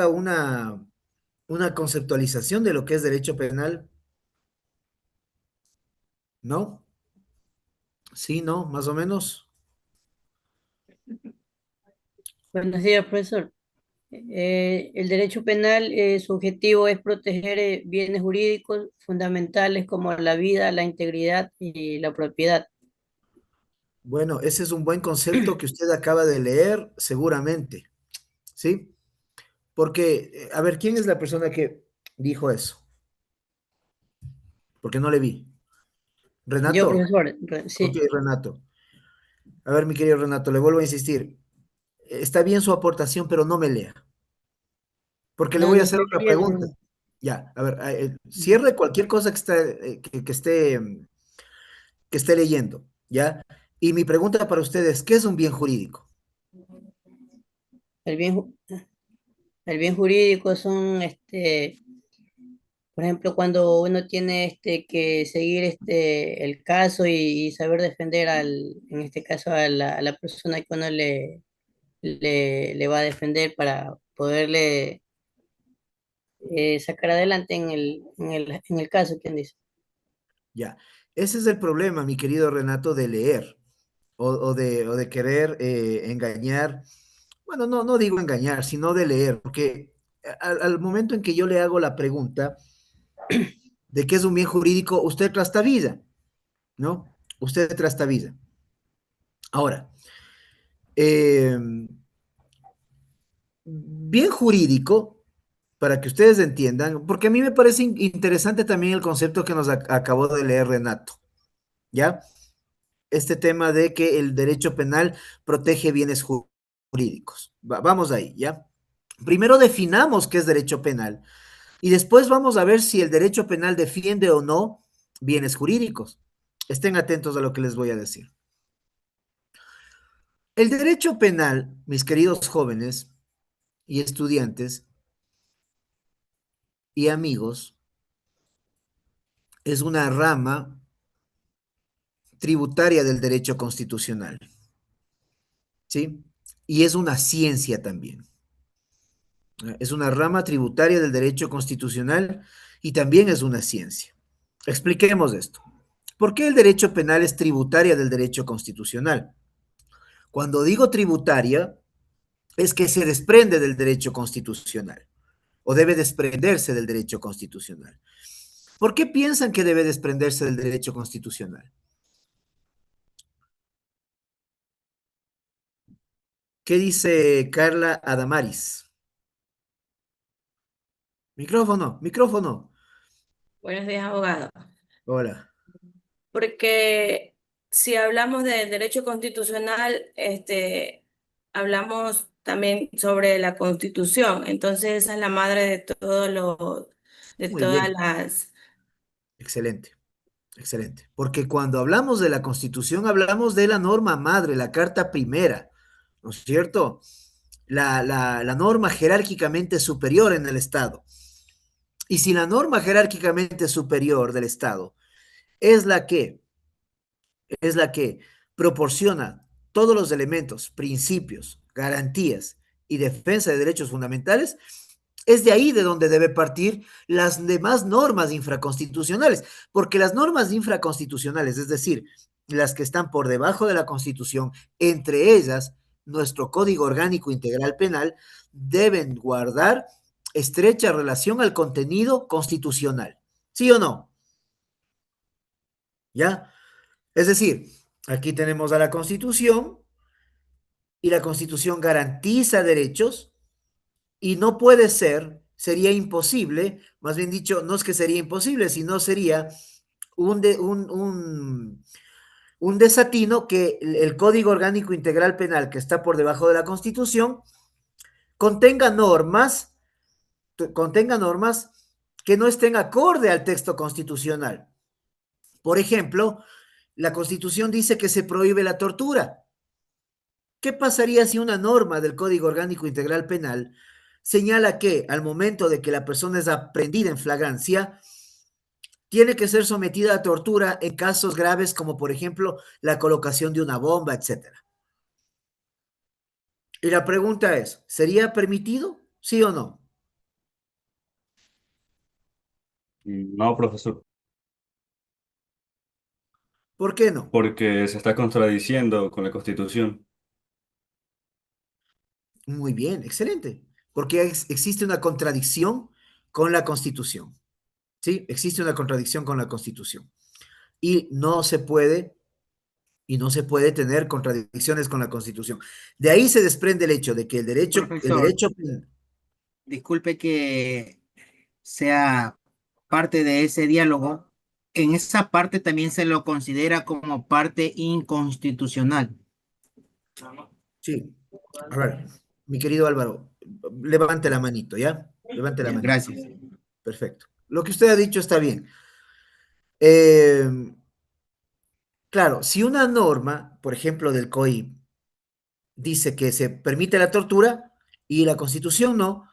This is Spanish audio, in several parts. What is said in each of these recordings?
tenga una conceptualización de lo que es derecho penal? ¿No? Sí, no, más o menos. Buenos días, profesor. El derecho penal, su objetivo es proteger bienes jurídicos fundamentales como la vida, la integridad y la propiedad. Bueno, ese es un buen concepto que usted acaba de leer, seguramente, ¿sí? Porque, a ver, ¿quién es la persona que dijo eso? Porque no le vi. Yo, ¿Renato? profesor, Ok, sí. Renato. A ver, mi querido Renato, le vuelvo a insistir. Está bien su aportación, pero no me lea, porque le No, voy a no hacer estoy otra pregunta. leyendo. Ya, a ver, cierre cualquier cosa que esté leyendo, ¿ya? Y mi pregunta para ustedes, ¿qué es un bien jurídico? El bien, el bien jurídico son, por ejemplo, cuando uno tiene que seguir el caso y saber defender en este caso, a la persona que uno le va a defender para poderle sacar adelante en el caso, ¿quién dice? Ya, ese es el problema, mi querido Renato, de leer o de querer engañar. Bueno, no, no digo engañar, sino de leer, porque al momento en que yo le hago la pregunta de qué es un bien jurídico, usted trastabilla, ¿no? Usted trastabilla. Ahora, eh, bien jurídico, para que ustedes entiendan, porque a mí me parece interesante también el concepto que nos acabó de leer Renato, ¿ya? Este tema de que el derecho penal protege bienes jurídicos. Vamos ahí, ¿ya? Primero definamos qué es derecho penal y después vamos a ver si el derecho penal defiende o no bienes jurídicos. Estén atentos a lo que les voy a decir. El derecho penal, mis queridos jóvenes y estudiantes y amigos, es una rama tributaria del derecho constitucional, ¿sí? Y es una ciencia también. Es una rama tributaria del derecho constitucional y también es una ciencia. Expliquemos esto. ¿Por qué el derecho penal es tributaria del derecho constitucional? Cuando digo tributaria, es que se desprende del derecho constitucional o debe desprenderse del derecho constitucional. ¿Por qué piensan que debe desprenderse del derecho constitucional? ¿Qué dice Carla Adamaris? Micrófono, micrófono. Buenos días, abogado. Hola. Porque si hablamos de derecho constitucional, hablamos también sobre la Constitución. Entonces, esa es la madre de de Muy todas bien, las. excelente. Excelente. Porque cuando hablamos de la Constitución, hablamos de la norma madre, la Carta Primera, ¿no es cierto? La norma jerárquicamente superior en el Estado. Y si la norma jerárquicamente superior del Estado es es la que proporciona todos los elementos, principios, garantías y defensa de derechos fundamentales, es de ahí de donde debe partir las demás normas infraconstitucionales, porque las normas infraconstitucionales, es decir, las que están por debajo de la Constitución, entre ellas nuestro Código Orgánico Integral Penal, deben guardar estrecha relación al contenido constitucional. ¿Sí o no? ¿Ya? Es decir, aquí tenemos a la Constitución y la Constitución garantiza derechos y no puede ser, sería imposible, más bien dicho, no es que sería imposible, sino sería un, de, un desatino que el Código Orgánico Integral Penal que está por debajo de la Constitución contenga normas, contenga normas que no estén acorde al texto constitucional. Por ejemplo, la Constitución dice que se prohíbe la tortura. ¿Qué pasaría si una norma del Código Orgánico Integral Penal señala que al momento de que la persona es aprehendida en flagrancia, tiene que ser sometida a tortura en casos graves como por ejemplo la colocación de una bomba, etcétera? Y la pregunta es, ¿sería permitido? ¿Sí o no? No, profesor, ¿Por qué no? porque se está contradiciendo con la Constitución. Muy bien, excelente. Porque existe una contradicción con la Constitución. ¿Sí? Existe una contradicción con la Constitución. Y no se puede, y no se puede tener contradicciones con la Constitución. De ahí se desprende el hecho de que el Profesor, derecho, disculpe que sea parte de ese diálogo. En esa parte también se lo considera como parte inconstitucional. sí. A ver, mi querido Álvaro, levante la manito, ¿ya? Levante la Ya, manito. gracias. Perfecto. Lo que usted ha dicho está bien. Eh, claro, si una norma, por ejemplo, del COI, dice que se permite la tortura y la Constitución no,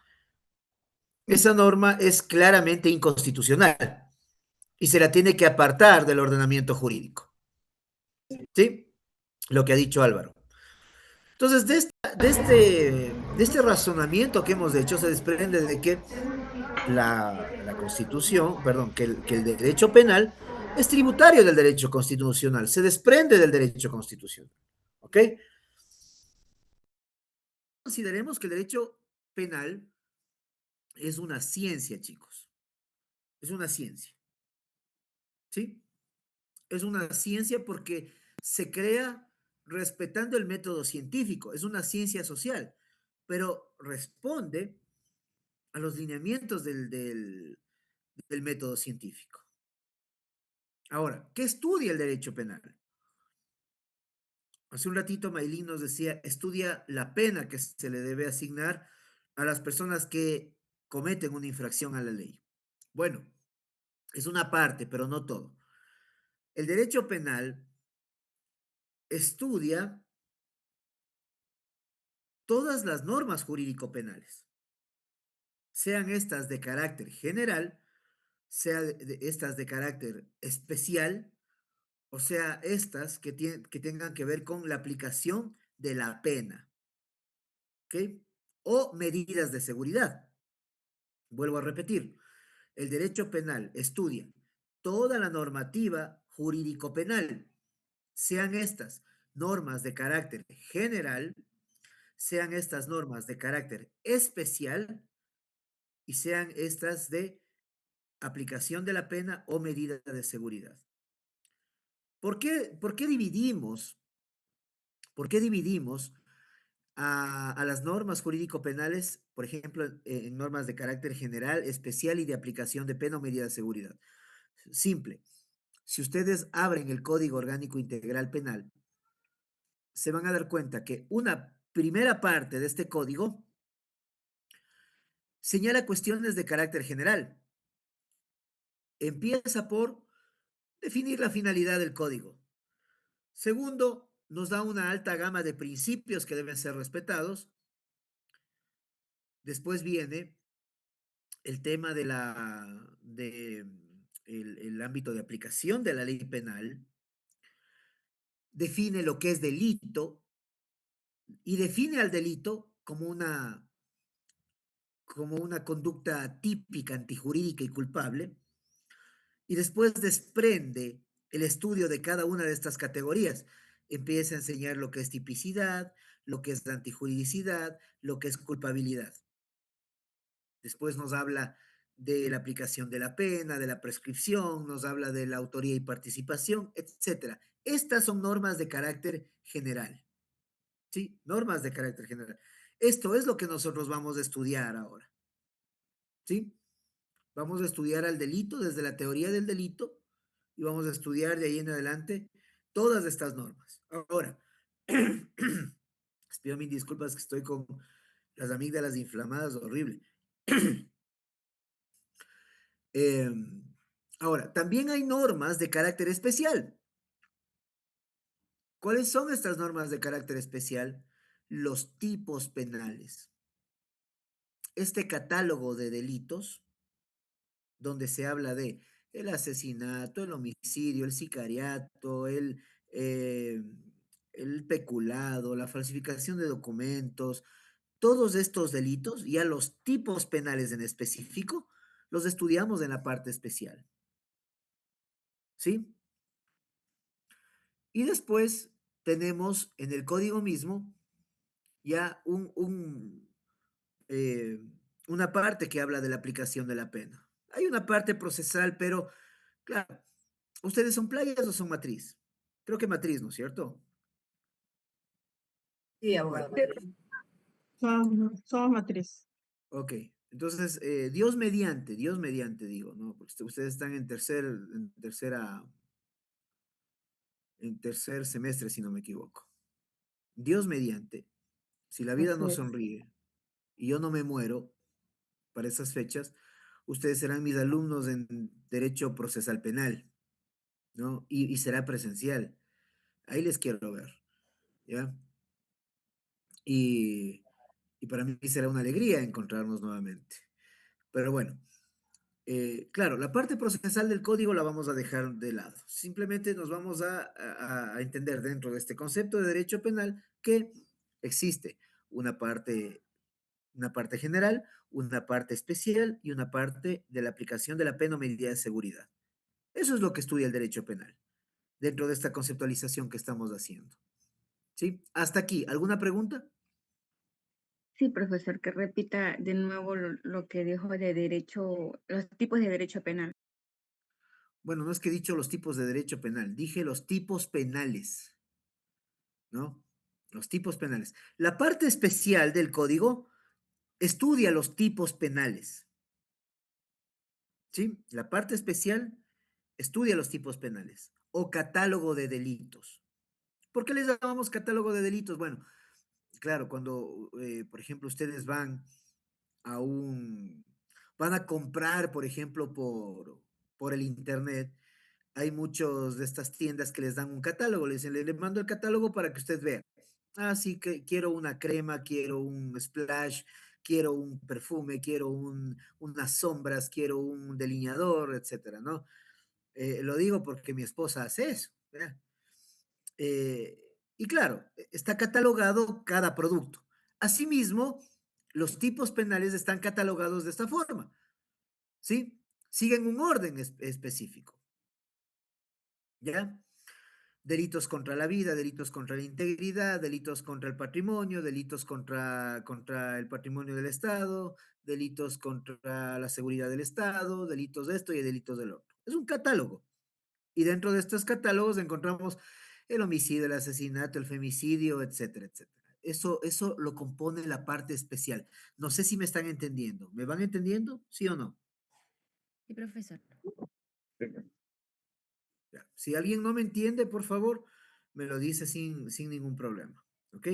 esa norma es claramente inconstitucional y se la tiene que apartar del ordenamiento jurídico. ¿Sí? Lo que ha dicho Álvaro. Entonces, de este razonamiento que hemos hecho, se desprende de que la Constitución, perdón, que el derecho penal es tributario del derecho constitucional, se desprende del derecho constitucional. ¿Ok? Consideremos que el derecho penal es una ciencia, chicos. Es una ciencia. ¿Sí? Es una ciencia porque se crea respetando el método científico. Es una ciencia social, pero responde a los lineamientos del método científico. Ahora, ¿qué estudia el derecho penal? Hace un ratito Maylin nos decía, estudia la pena que se le debe asignar a las personas que cometen una infracción a la ley. Bueno, es una parte, pero no todo. El derecho penal estudia todas las normas jurídico-penales, sean estas de carácter general, sean estas de carácter especial, o sea, estas que tengan que ver con la aplicación de la pena, ¿ok? O medidas de seguridad. Vuelvo a repetir, el derecho penal estudia toda la normativa jurídico-penal, sean estas normas de carácter general, sean estas normas de carácter especial y sean estas de aplicación de la pena o medida de seguridad. Por qué dividimos? ¿Por qué dividimos a las normas jurídico-penales, por ejemplo, en normas de carácter general, especial y de aplicación de pena o medida de seguridad? Simple. Si ustedes abren el Código Orgánico Integral Penal, se van a dar cuenta que una primera parte de este código señala cuestiones de carácter general. Empieza por definir la finalidad del código. Segundo, nos da una alta gama de principios que deben ser respetados. Después viene el tema el ámbito de aplicación de la ley penal, define lo que es delito y define al delito como una conducta típica, antijurídica y culpable, y después desprende el estudio de cada una de estas categorías. Empieza a enseñar lo que es tipicidad, lo que es antijuridicidad, lo que es culpabilidad. Después nos habla de la aplicación de la pena, de la prescripción, nos habla de la autoría y participación, etcétera. Estas son normas de carácter general, ¿sí? Normas de carácter general. Esto es lo que nosotros vamos a estudiar ahora, ¿sí? Vamos a estudiar al delito desde la teoría del delito y vamos a estudiar de ahí en adelante todas estas normas. Ahora, les pido mil disculpas que estoy con las amígdalas inflamadas, horrible. Eh, ahora, también hay normas de carácter especial. ¿Cuáles son estas normas de carácter especial? Los tipos penales. Este catálogo de delitos, donde se habla de el asesinato, el homicidio, el sicariato, eh, el peculado, la falsificación de documentos, todos estos delitos, ya los tipos penales en específico, los estudiamos en la parte especial, ¿sí? Y después tenemos en el código mismo ya eh, una parte que habla de la aplicación de la pena. Hay una parte procesal, pero claro, ¿ustedes son playas o son matriz? Creo que matriz, ¿no es cierto? Sí, Bueno, abogado. Somos matriz. ok. Entonces, Dios mediante digo, ¿no? Porque ustedes están en tercer semestre, si no me equivoco. Dios mediante, si la vida Así no es. sonríe y yo no me muero para esas fechas, ustedes serán mis alumnos en Derecho Procesal Penal, ¿no? Y será presencial. Ahí les quiero ver, ¿ya? Y, y para mí será una alegría encontrarnos nuevamente. Pero bueno, claro, la parte procesal del código la vamos a dejar de lado. Simplemente nos vamos a entender dentro de este concepto de derecho penal que existe una una parte general, una parte especial y una parte de la aplicación de la pena o medida de seguridad. Eso es lo que estudia el derecho penal, dentro de esta conceptualización que estamos haciendo. ¿Sí? Hasta aquí. ¿Alguna pregunta? Sí, profesor, que repita de nuevo lo que dijo de derecho, los tipos de derecho penal. Bueno, no es que he dicho los tipos de derecho penal, dije los tipos penales, ¿no? Los tipos penales. La parte especial del código estudia los tipos penales, ¿sí? La parte especial estudia los tipos penales o catálogo de delitos. ¿Por qué les llamamos catálogo de delitos? Bueno, claro, cuando, por ejemplo, ustedes a un, van a comprar, por ejemplo, por el internet, hay muchos de estas tiendas que les dan un catálogo, le dicen, le mando el catálogo para que usted vea. Ah, sí, que quiero una crema, quiero un splash, quiero un perfume, quiero unas sombras, quiero un delineador, etcétera, ¿no? Lo digo porque mi esposa hace eso, ¿verdad? Y claro, está catalogado cada producto. Asimismo, los tipos penales están catalogados de esta forma, ¿sí? Siguen un orden específico, ¿ya? Delitos contra la vida, delitos contra la integridad, delitos contra el patrimonio, delitos contra el patrimonio del Estado, delitos contra la seguridad del Estado, delitos de esto y delitos del otro. Es un catálogo. Y dentro de estos catálogos encontramos el homicidio, el asesinato, el femicidio, etcétera, etcétera. Eso lo compone la parte especial. No sé si me están entendiendo. ¿Me van entendiendo? ¿Sí o no? Sí, profesor. Ya. Si alguien no me entiende, por favor, me lo dice sin ningún problema. ¿Ok?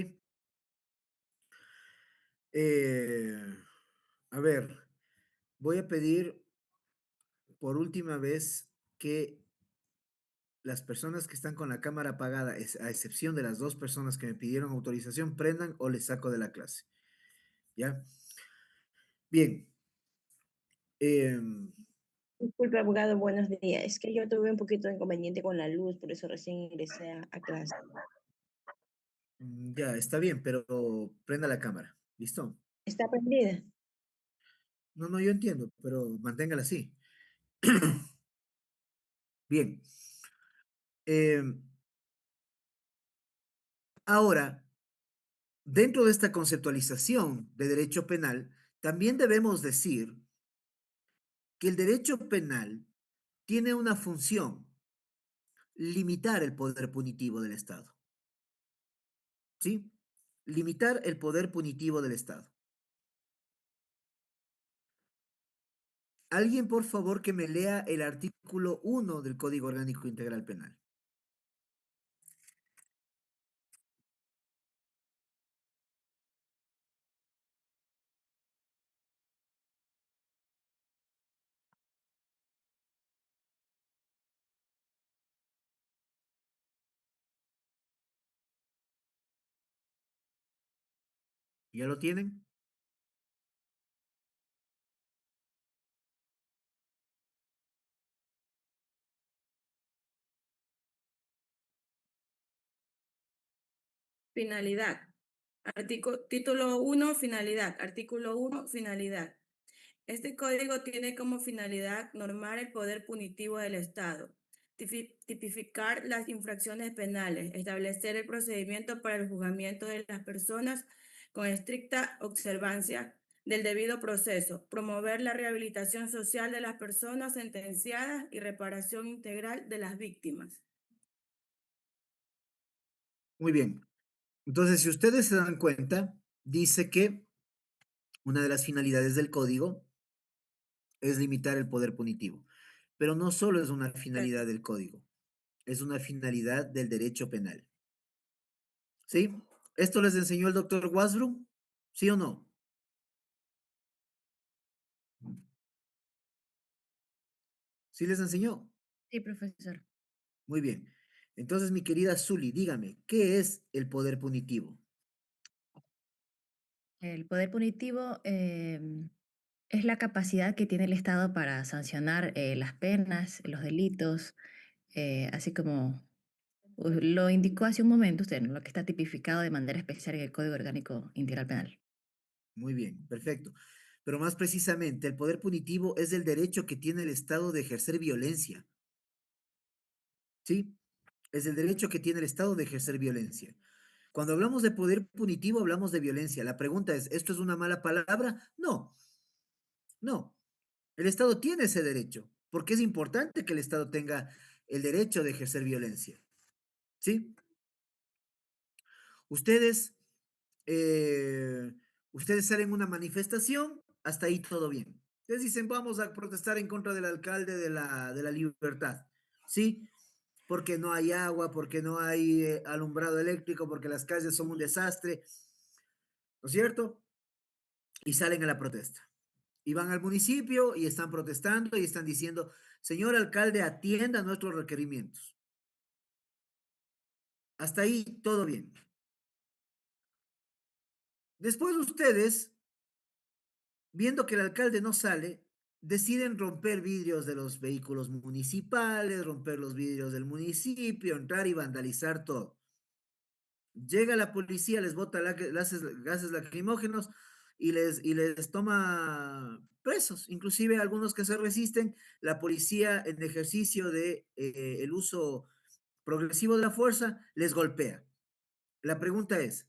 Eh, a ver, voy a pedir por última vez que las personas que están con la cámara apagada, a excepción de las dos personas que me pidieron autorización, prendan o les saco de la clase. ¿Ya? Bien. Disculpe, abogado, buenos días. Es que yo tuve un poquito de inconveniente con la luz, por eso recién ingresé a clase. Ya, está bien, pero prenda la cámara. ¿Listo? ¿Está prendida? No, no, yo entiendo, pero manténgala así. Bien. Em, ahora, dentro de esta conceptualización de derecho penal, también debemos decir que el derecho penal tiene una función, limitar el poder punitivo del Estado. ¿Sí? Limitar el poder punitivo del Estado. Alguien, por favor, que me lea el artículo 1 del Código Orgánico Integral Penal. ¿Ya lo tienen? Finalidad. Título 1, finalidad. Artículo 1, finalidad. Este código tiene como finalidad normar el poder punitivo del Estado, tipificar las infracciones penales, establecer el procedimiento para el juzgamiento de las personas con estricta observancia del debido proceso, promover la rehabilitación social de las personas sentenciadas y reparación integral de las víctimas. Muy bien. Entonces, si ustedes se dan cuenta, dice que una de las finalidades del código es limitar el poder punitivo. Pero no solo es una finalidad del código, es una finalidad del derecho penal. ¿Sí? ¿Esto les enseñó el doctor Wasbrook? ¿Sí o no? ¿Sí les enseñó? Sí, profesor. Muy bien. Entonces, mi querida Zuli, dígame, ¿qué es el poder punitivo? El poder punitivo es la capacidad que tiene el Estado para sancionar las penas, los delitos, así como lo indicó hace un momento usted, ¿no? Lo que está tipificado de manera especial en el Código Orgánico Integral Penal. Muy bien, perfecto. Pero más precisamente, el poder punitivo es el derecho que tiene el Estado de ejercer violencia. ¿Sí? Es el derecho que tiene el Estado de ejercer violencia. Cuando hablamos de poder punitivo, hablamos de violencia. La pregunta es, ¿esto es una mala palabra? No, no. El Estado tiene ese derecho, porque es importante que el Estado tenga el derecho de ejercer violencia. ¿Sí? Ustedes, eh, ustedes salen a una manifestación, hasta ahí todo bien. Ustedes dicen, vamos a protestar en contra del alcalde de la Libertad. ¿Sí? Porque no hay agua, porque no hay alumbrado eléctrico, porque las calles son un desastre, ¿no es cierto? Y salen a la protesta. Y van al municipio y están protestando y están diciendo, señor alcalde, atienda nuestros requerimientos. Hasta ahí todo bien. Después ustedes, viendo que el alcalde no sale, deciden romper vidrios de los vehículos municipales, romper los vidrios del municipio, entrar y vandalizar todo. Llega la policía, les bota gases lacrimógenos y les toma presos. Inclusive algunos que se resisten, la policía en ejercicio de el uso progresivo de la fuerza les golpea. La pregunta ¿es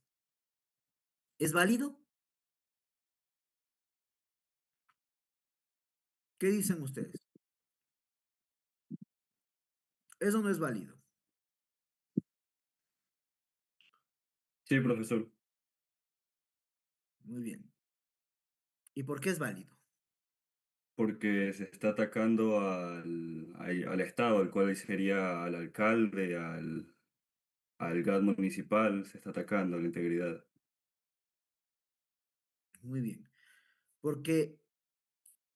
válido? ¿Qué dicen ustedes? Eso no es válido. Sí, profesor, Muy bien. ¿Y por qué es válido? porque se está atacando al Estado, al cual sería al alcalde, al GAD municipal, se está atacando a la integridad. Muy bien. Porque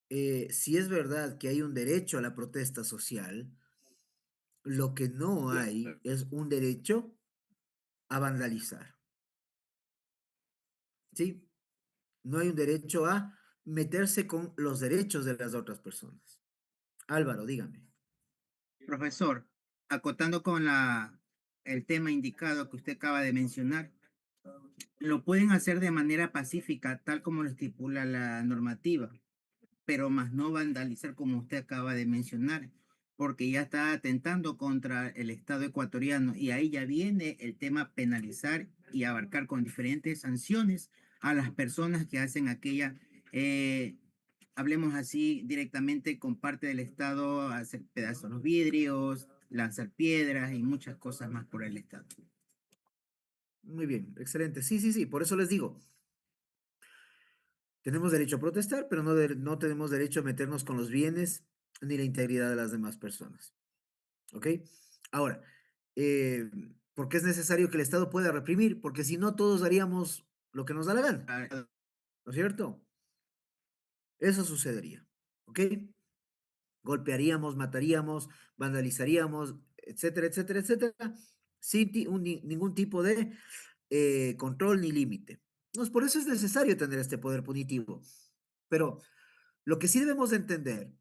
si es verdad que hay un derecho a la protesta social, lo que no hay Claro. es un derecho a vandalizar, ¿sí? No hay un derecho a meterse con los derechos de las otras personas. Álvaro, dígame. Profesor, acotando con el tema indicado que usted acaba de mencionar, lo pueden hacer de manera pacífica, tal como lo estipula la normativa, pero más no vandalizar como usted acaba de mencionar, porque ya está atentando contra el Estado ecuatoriano y ahí ya viene el tema penalizar y abarcar con diferentes sanciones a las personas que hacen aquella, eh, hablemos así directamente con parte del Estado, hacer pedazos a los vidrios, lanzar piedras y muchas cosas más por el Estado. Muy bien, excelente. Sí, sí, sí, por eso les digo, tenemos derecho a protestar, pero no tenemos derecho a meternos con los bienes ni la integridad de las demás personas. ¿Ok? Ahora, eh, ¿por qué es necesario que el Estado pueda reprimir? Porque si no, todos haríamos lo que nos da la gana, Ah, ¿no es cierto? Eso sucedería. ¿Ok? Golpearíamos, mataríamos, vandalizaríamos, etcétera, etcétera, etcétera, sin ningún tipo de control ni límite. Entonces, por eso es necesario tener este poder punitivo. Pero lo que sí debemos de entender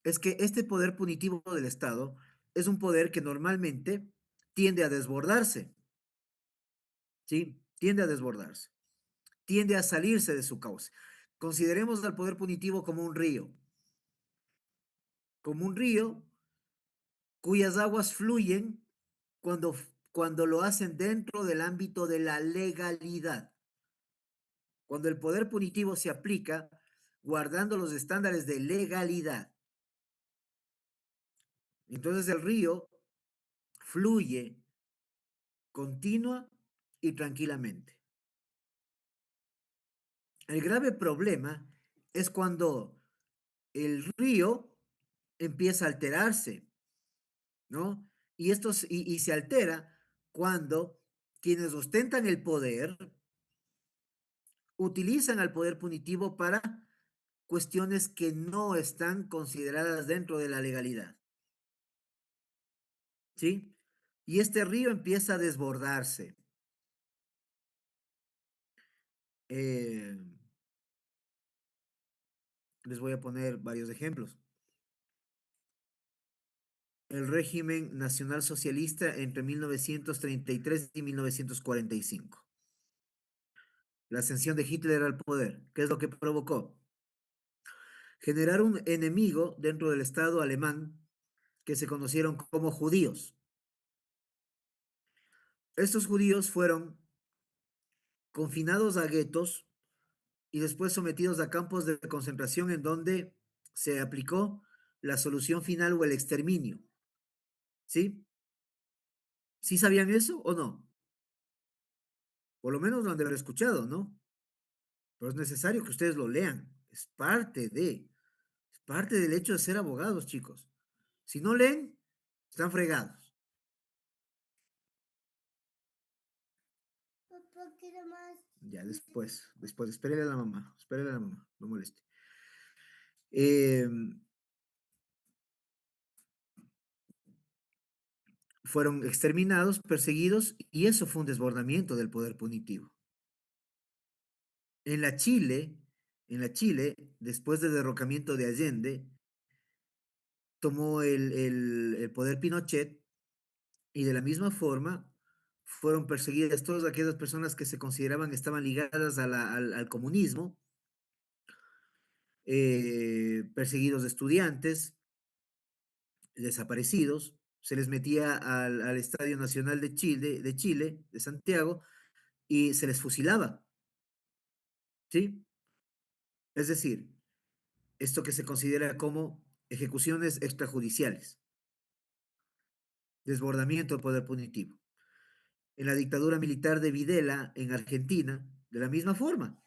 es que este poder punitivo del Estado es un poder que normalmente tiende a desbordarse, ¿sí? Tiende a desbordarse, tiende a salirse de su cauce. Consideremos al poder punitivo como un río cuyas aguas fluyen cuando lo hacen dentro del ámbito de la legalidad. Cuando el poder punitivo se aplica guardando los estándares de legalidad. Entonces el río fluye continua y tranquilamente. El grave problema es cuando el río empieza a alterarse, ¿no? Y se altera cuando quienes ostentan el poder utilizan al poder punitivo para cuestiones que no están consideradas dentro de la legalidad, ¿sí? Y este río empieza a desbordarse. Eh, Les voy a poner varios ejemplos. El régimen nacional socialista entre 1933 y 1945. La ascensión de Hitler al poder. ¿Qué es lo que provocó? Generar un enemigo dentro del Estado alemán que se conocieron como judíos. Estos judíos fueron confinados a guetos y después sometidos a campos de concentración en donde se aplicó la solución final o el exterminio. ¿Sí? ¿Sí sabían eso o no? Por lo menos lo han de haber escuchado, ¿no? Pero es necesario que ustedes lo lean. Es parte del hecho de ser abogados, chicos. Si no leen, están fregados. Ya, después, espérele a la mamá, no moleste. Eh, Fueron exterminados, perseguidos, y eso fue un desbordamiento del poder punitivo. En la Chile, después del derrocamiento de Allende, tomó el poder Pinochet y de la misma forma fueron perseguidas todas aquellas personas que se consideraban estaban ligadas al comunismo, perseguidos estudiantes, desaparecidos, se les metía al Estadio Nacional de Santiago, y se les fusilaba, ¿sí? Es decir, esto que se considera como ejecuciones extrajudiciales, desbordamiento del poder punitivo. En la dictadura militar de Videla, en Argentina, de la misma forma,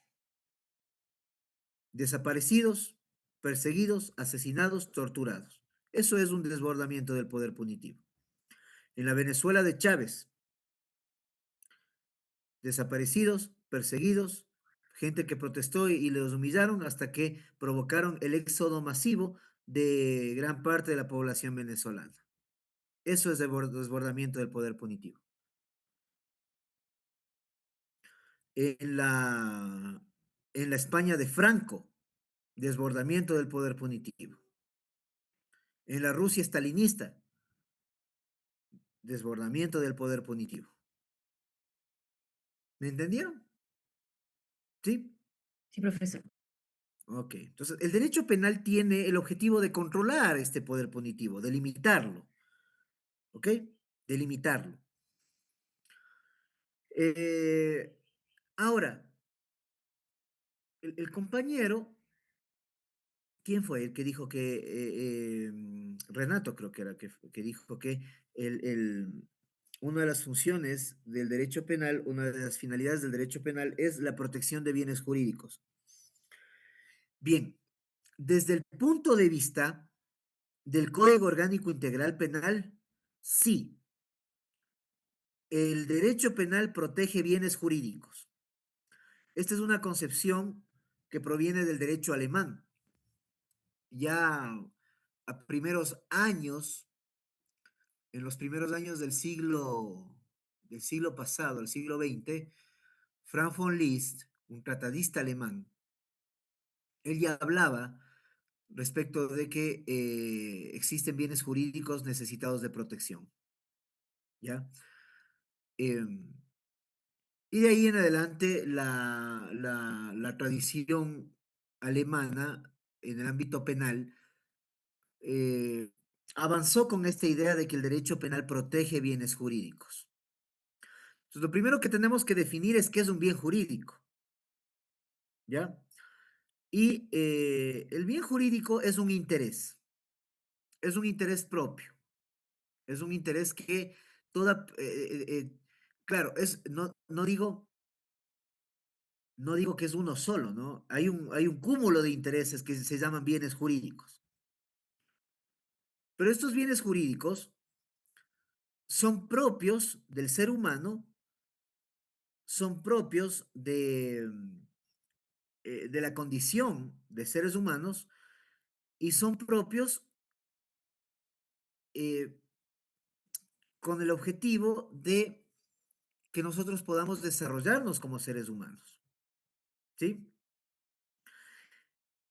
desaparecidos, perseguidos, asesinados, torturados. Eso es un desbordamiento del poder punitivo. En la Venezuela de Chávez, desaparecidos, perseguidos, gente que protestó y los humillaron hasta que provocaron el éxodo masivo de gran parte de la población venezolana. Eso es desbordamiento del poder punitivo. En la, en la España de Franco, desbordamiento del poder punitivo. En la Rusia estalinista, desbordamiento del poder punitivo. ¿Me entendieron? ¿Sí? Sí, profesor. Ok. Entonces, el derecho penal tiene el objetivo de controlar este poder punitivo, de limitarlo. ¿Ok? De limitarlo. Eh, Ahora, el compañero, ¿quién fue el que dijo que, Renato creo que era, que dijo que una de las funciones del derecho penal, una de las finalidades del derecho penal es la protección de bienes jurídicos? Bien, desde el punto de vista del Código Orgánico Integral Penal, sí, el derecho penal protege bienes jurídicos. Esta es una concepción que proviene del derecho alemán. Ya a primeros años, en los primeros años del siglo pasado, el siglo XX, Frank von Liszt, un tratadista alemán, él ya hablaba respecto de que existen bienes jurídicos necesitados de protección, ¿ya? Em, y de ahí en adelante la tradición alemana en el ámbito penal eh, avanzó con esta idea de que el derecho penal protege bienes jurídicos. Entonces, lo primero que tenemos que definir es qué es un bien jurídico, ¿ya? Y el bien jurídico es un interés propio, es un interés que toda, claro, no digo que es uno solo, ¿no? Hay un cúmulo de intereses que se llaman bienes jurídicos. Pero estos bienes jurídicos son propios del ser humano, son propios de la condición de seres humanos y son propios eh, con el objetivo de que nosotros podamos desarrollarnos como seres humanos, ¿sí?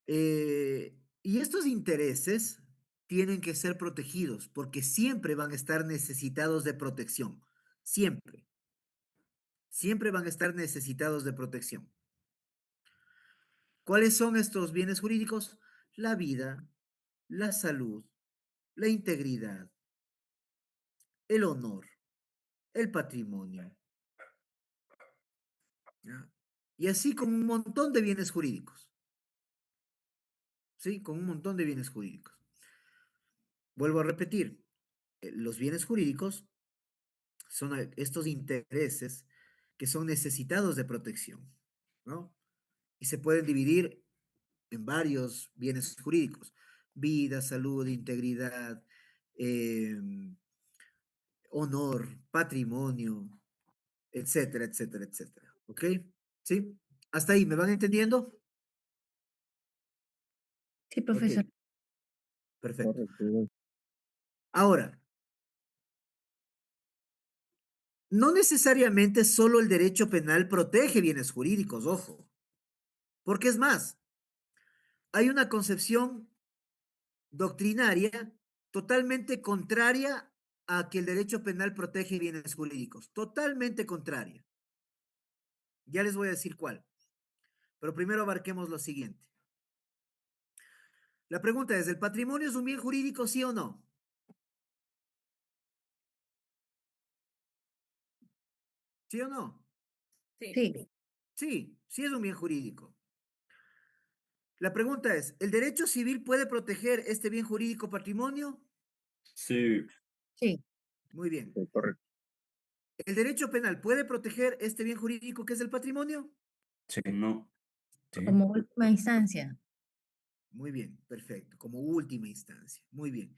Y estos intereses tienen que ser protegidos porque siempre van a estar necesitados de protección, siempre, siempre van a estar necesitados de protección. ¿Cuáles son estos bienes jurídicos? La vida, la salud, la integridad, el honor, el patrimonio, ¿ya? Y así con un montón de bienes jurídicos, ¿sí? Con un montón de bienes jurídicos. Vuelvo a repetir, los bienes jurídicos son estos intereses que son necesitados de protección, ¿no? Y se pueden dividir en varios bienes jurídicos: vida, salud, integridad, honor, patrimonio, etcétera, etcétera, etcétera. ¿Ok? ¿Sí? ¿Hasta ahí me van entendiendo? Sí, Ok, profesor. perfecto. Ahora, no necesariamente solo el derecho penal protege bienes jurídicos, ojo, porque es más, hay una concepción doctrinaria totalmente contraria a que el derecho penal protege bienes jurídicos, totalmente contraria. Ya les voy a decir cuál, pero primero abarquemos lo siguiente. La pregunta es, ¿el patrimonio es un bien jurídico, sí o no? ¿Sí o no? Sí, Sí, Sí, sí es un bien jurídico. La pregunta es, ¿el derecho civil puede proteger este bien jurídico patrimonio? Sí, sí, Muy bien. sí, correcto. ¿El derecho penal puede proteger este bien jurídico que es el patrimonio? Sí. No. Sí. como última instancia. Muy bien, perfecto, como última instancia. Muy bien.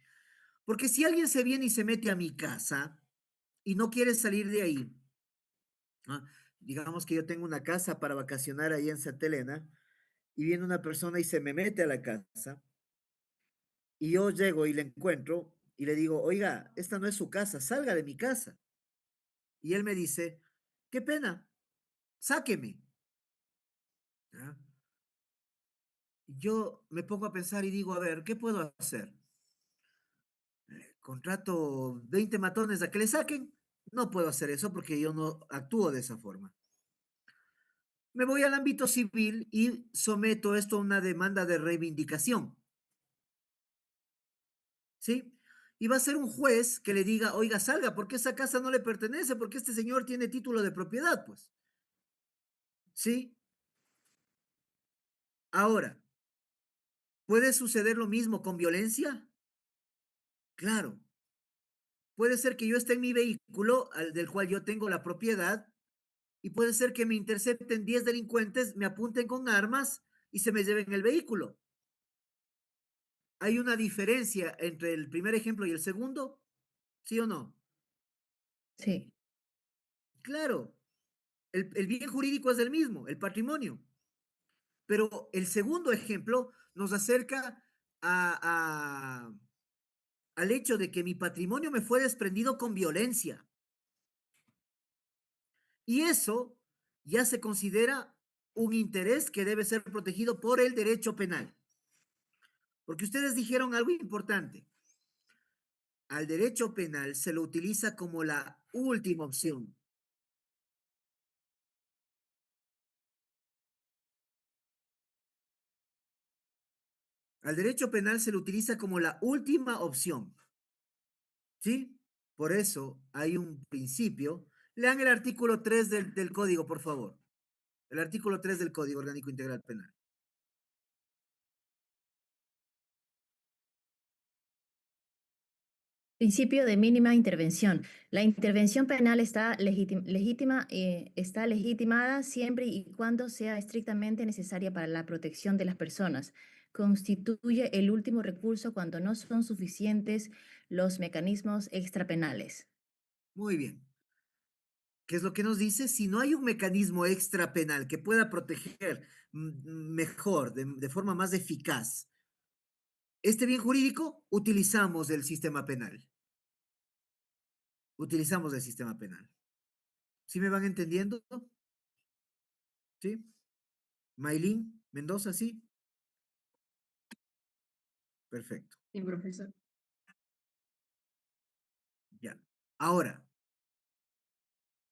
Porque si alguien se viene y se mete a mi casa y no quiere salir de ahí, ¿ah? Digamos que yo tengo una casa para vacacionar ahí en Santa Elena y viene una persona y se me mete a la casa y yo llego y le encuentro y le digo, oiga, esta no es su casa, salga de mi casa. Y él me dice, qué pena, sáqueme. ¿Ah? Yo me pongo a pensar y digo, a ver, ¿qué puedo hacer? ¿Contrato 20 matones a que le saquen? No puedo hacer eso porque yo no actúo de esa forma. Me voy al ámbito civil y someto esto a una demanda de reivindicación, ¿sí? Y va a ser un juez que le diga, oiga, salga, porque esa casa no le pertenece, porque este señor tiene título de propiedad, pues, ¿sí? Ahora, ¿puede suceder lo mismo con violencia? Claro. Puede ser que yo esté en mi vehículo, del cual yo tengo la propiedad, y puede ser que me intercepten 10 delincuentes, me apunten con armas y se me lleven el vehículo. ¿Hay una diferencia entre el primer ejemplo y el segundo? ¿Sí o no? Sí, Claro, el bien jurídico es el mismo, el patrimonio. Pero el segundo ejemplo nos acerca a, al hecho de que mi patrimonio me fue desprendido con violencia. Y eso ya se considera un interés que debe ser protegido por el derecho penal. Porque ustedes dijeron algo importante. Al derecho penal se lo utiliza como la última opción. Al derecho penal se le utiliza como la última opción, ¿sí? Por eso hay un principio. Lean el artículo 3 del código, por favor. El artículo 3 del Código Orgánico Integral Penal. Principio de mínima intervención. La intervención penal está está legitimada siempre y cuando sea estrictamente necesaria para la protección de las personas. Constituye el último recurso cuando no son suficientes los mecanismos extrapenales. Muy bien. ¿Qué es lo que nos dice? Si no hay un mecanismo extrapenal que pueda proteger mejor, de forma más eficaz, este bien jurídico, utilizamos el sistema penal. Utilizamos el sistema penal. ¿Sí me van entendiendo? ¿Sí? Maylin Mendoza, ¿sí? Perfecto. Sí, profesor. Ya. Ahora,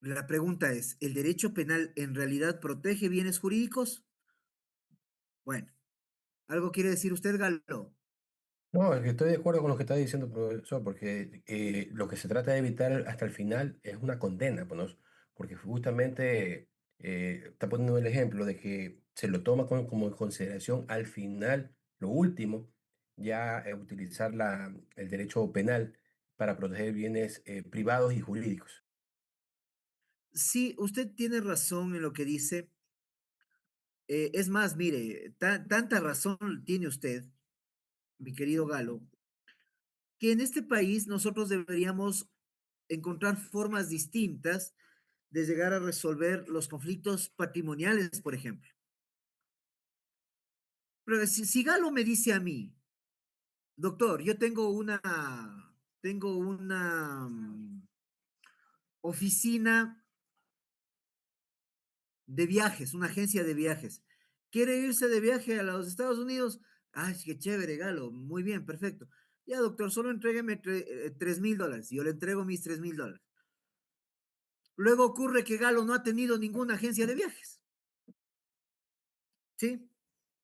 la pregunta es, ¿el derecho penal en realidad protege bienes jurídicos? Bueno, ¿algo quiere decir usted, Galo? No, es que estoy de acuerdo con lo que está diciendo el profesor, porque lo que se trata de evitar hasta el final es una condena, pues, ¿no? Porque justamente está poniendo el ejemplo de que se lo toma como en consideración al final, lo último, ya utilizar el derecho penal para proteger bienes privados y jurídicos. Sí, usted tiene razón en lo que dice. Es más, mire, tanta razón tiene usted, mi querido Galo, que en este país nosotros deberíamos encontrar formas distintas de llegar a resolver los conflictos patrimoniales, por ejemplo. Pero si Galo me dice a mí, doctor, yo tengo una oficina de viajes, una agencia de viajes. ¿Quiere irse de viaje a los Estados Unidos? Ay, qué chévere, Galo. Muy bien, perfecto. Ya, doctor, solo entrégueme $3,000. Yo le entrego mis $3,000. Luego ocurre que Galo no ha tenido ninguna agencia de viajes, ¿sí?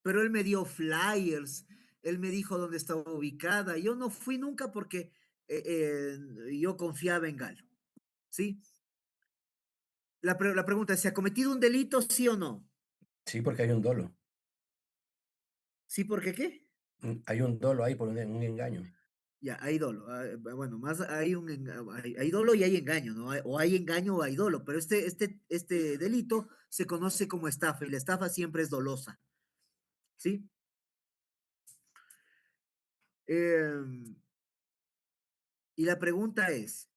Pero él me dio flyers, él me dijo dónde estaba ubicada. Yo no fui nunca porque yo confiaba en Galo, ¿sí? La pregunta es, ¿se ha cometido un delito, sí o no? Sí, porque hay un dolo. ¿Sí, porque qué? Hay un dolo ahí por un engaño. Ya, hay dolo. Bueno, más hay dolo y hay engaño, ¿no? O hay engaño o hay dolo, pero este delito se conoce como estafa y la estafa siempre es dolosa, ¿sí? Em, y la pregunta es,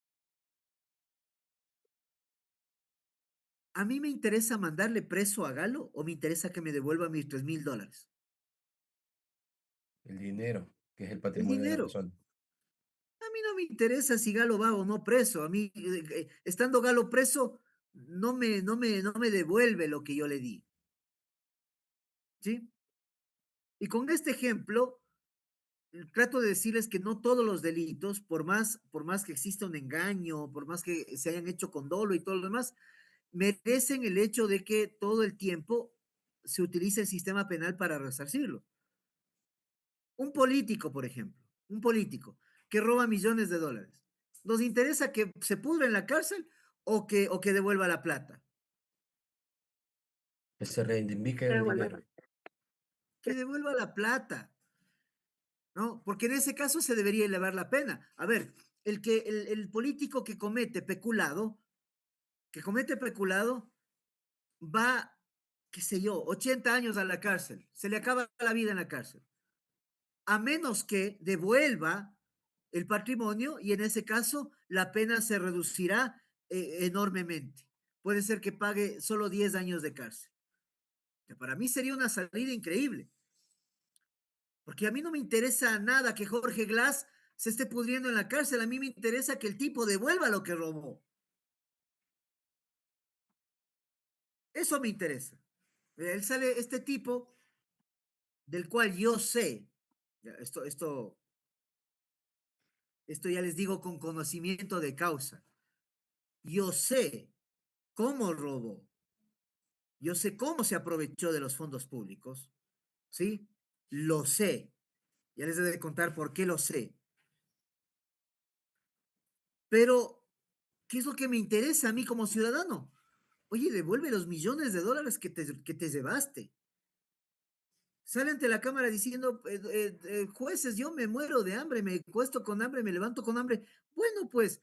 ¿a mí me interesa mandarle preso a Galo o me interesa que me devuelva mis $3,000? El dinero, que es el El patrimonio de la dinero. persona. A mí no me interesa si Galo va o no preso. A mí, estando Galo preso, no me devuelve lo que yo le di, ¿sí? Y con este ejemplo, trato de decirles que no todos los delitos, por más que exista un engaño, por más que se hayan hecho con dolo y todo lo demás, merecen el hecho de que todo el tiempo se utilice el sistema penal para resarcirlo. Un político, por ejemplo, un político que roba millones de dólares, ¿nos interesa que se pudra en la cárcel o que devuelva la plata? Que se reivindique el Pero bueno, dinero. Que devuelva la plata, ¿no? Porque en ese caso se debería elevar la pena. A ver, el político que comete peculado, va, qué sé yo, 80 años a la cárcel, se le acaba la vida en la cárcel, a menos que devuelva el patrimonio y en ese caso la pena se reducirá enormemente. Puede ser que pague solo 10 años de cárcel. Que para mí sería una salida increíble, porque a mí no me interesa nada que Jorge Glass se esté pudriendo en la cárcel, a mí me interesa que el tipo devuelva lo que robó. Eso me interesa. Él sale este tipo del cual yo sé, ya, esto ya les digo con conocimiento de causa, yo sé cómo robó, yo sé cómo se aprovechó de los fondos públicos, ¿sí? Lo sé. Ya les he de contar por qué lo sé. Pero, ¿qué es lo que me interesa a mí como ciudadano? Oye, devuelve los millones de dólares que te llevaste. Sale ante la cámara diciendo, jueces, yo me muero de hambre, me cuesto con hambre, me levanto con hambre. Bueno, pues,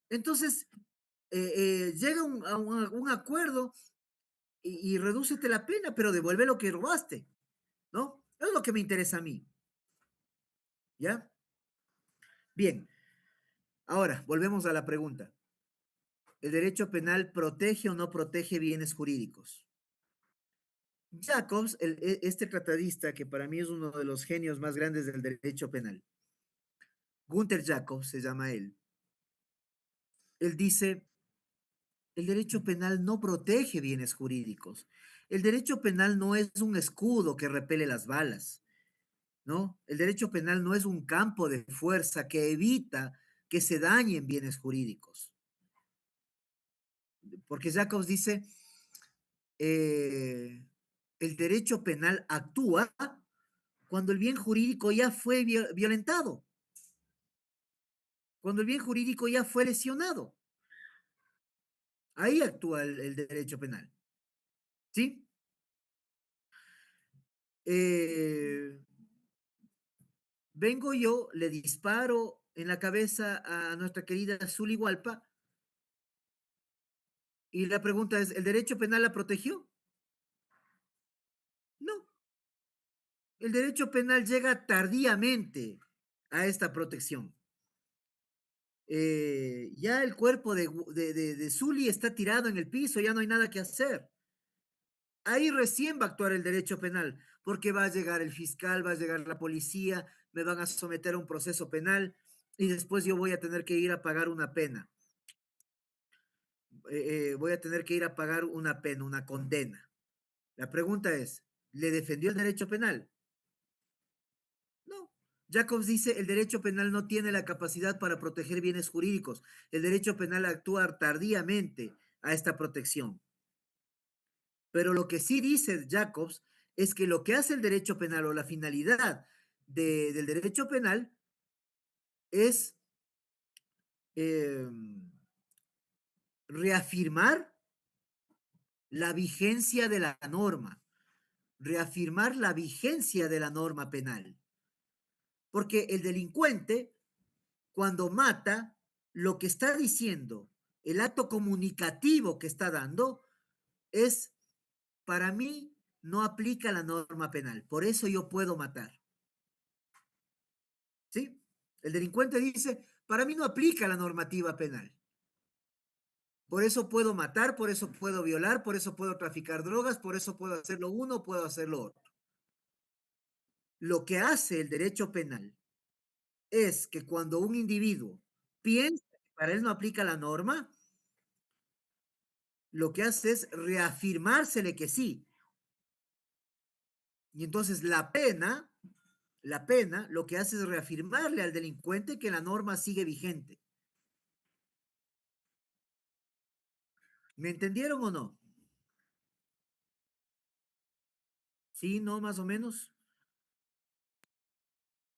entonces llega un acuerdo y redúcete la pena, pero devuelve lo que robaste, ¿no? Es lo que me interesa a mí, ¿ya? Bien, ahora volvemos a la pregunta. ¿El derecho penal protege o no protege bienes jurídicos? Jacobs, este tratadista, que para mí es uno de los genios más grandes del derecho penal, Gunther Jacobs se llama él dice, el derecho penal no protege bienes jurídicos. El derecho penal no es un escudo que repele las balas, ¿no? El derecho penal no es un campo de fuerza que evita que se dañen bienes jurídicos. Porque Jacobs dice, eh, el derecho penal actúa cuando el bien jurídico ya fue violentado, cuando el bien jurídico ya fue lesionado. Ahí actúa el derecho penal, ¿sí? Eh, vengo yo, le disparo en la cabeza a nuestra querida Zuli Hualpa y la pregunta es, ¿el derecho penal la protegió? No, el derecho penal llega tardíamente a esta protección. Ya el cuerpo de Zuli está tirado en el piso, ya no hay nada que hacer. Ahí recién va a actuar el derecho penal, porque va a llegar el fiscal, va a llegar la policía, me van a someter a un proceso penal y después yo voy a tener que ir a pagar una pena. Voy a tener que ir a pagar una pena, una condena. La pregunta es, ¿le defendió el derecho penal? No. Jacobs dice, el derecho penal no tiene la capacidad para proteger bienes jurídicos. El derecho penal actúa tardíamente a esta protección. Pero lo que sí dice Jacobs es que lo que hace el derecho penal o la finalidad del derecho penal es eh, reafirmar la vigencia de la norma, reafirmar la vigencia de la norma penal. Porque el delincuente, cuando mata, lo que está diciendo, el acto comunicativo que está dando, es, para mí, no aplica la norma penal. Por eso yo puedo matar. ¿Sí? El delincuente dice, para mí no aplica la normativa penal. Por eso puedo matar, por eso puedo violar, por eso puedo traficar drogas, por eso puedo hacerlo uno, puedo hacerlo otro. Lo que hace el derecho penal es que cuando un individuo piensa que para él no aplica la norma, lo que hace es reafirmársele que sí. Y entonces la pena, lo que hace es reafirmarle al delincuente que la norma sigue vigente. ¿Me entendieron o no? ¿Sí, no, más o menos?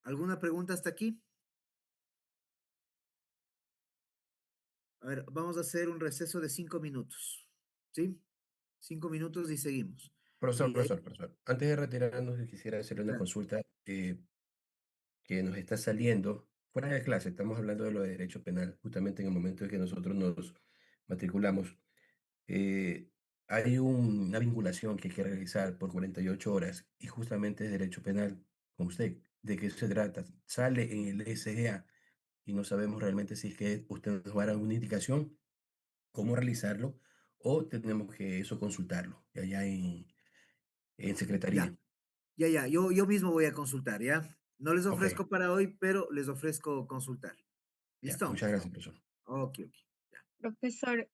¿Alguna pregunta hasta aquí? A ver, vamos a hacer un receso de 5 minutos. ¿Sí? 5 minutos y seguimos. Profesor, Y ahí, profesor, profesor. Antes de retirarnos, quisiera hacerle una claro, consulta que nos está saliendo fuera de clase. Estamos hablando de lo de derecho penal, justamente en el momento en que nosotros nos matriculamos. eh, hay una vinculación que hay que realizar por 48 horas y justamente es derecho penal con usted. ¿De qué se trata? Sale en el SGA y no sabemos realmente si es que usted nos va a dar alguna indicación cómo realizarlo o tenemos que eso consultarlo allá en ya, secretaría. ya. Yo mismo voy a consultar, ¿ya? No les Ok, ofrezco para hoy, pero les ofrezco consultar. ya. ¿Listo? Muchas gracias, profesor. Ok, ok. Profesor,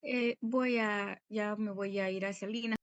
ya me voy a ir hacia Lina.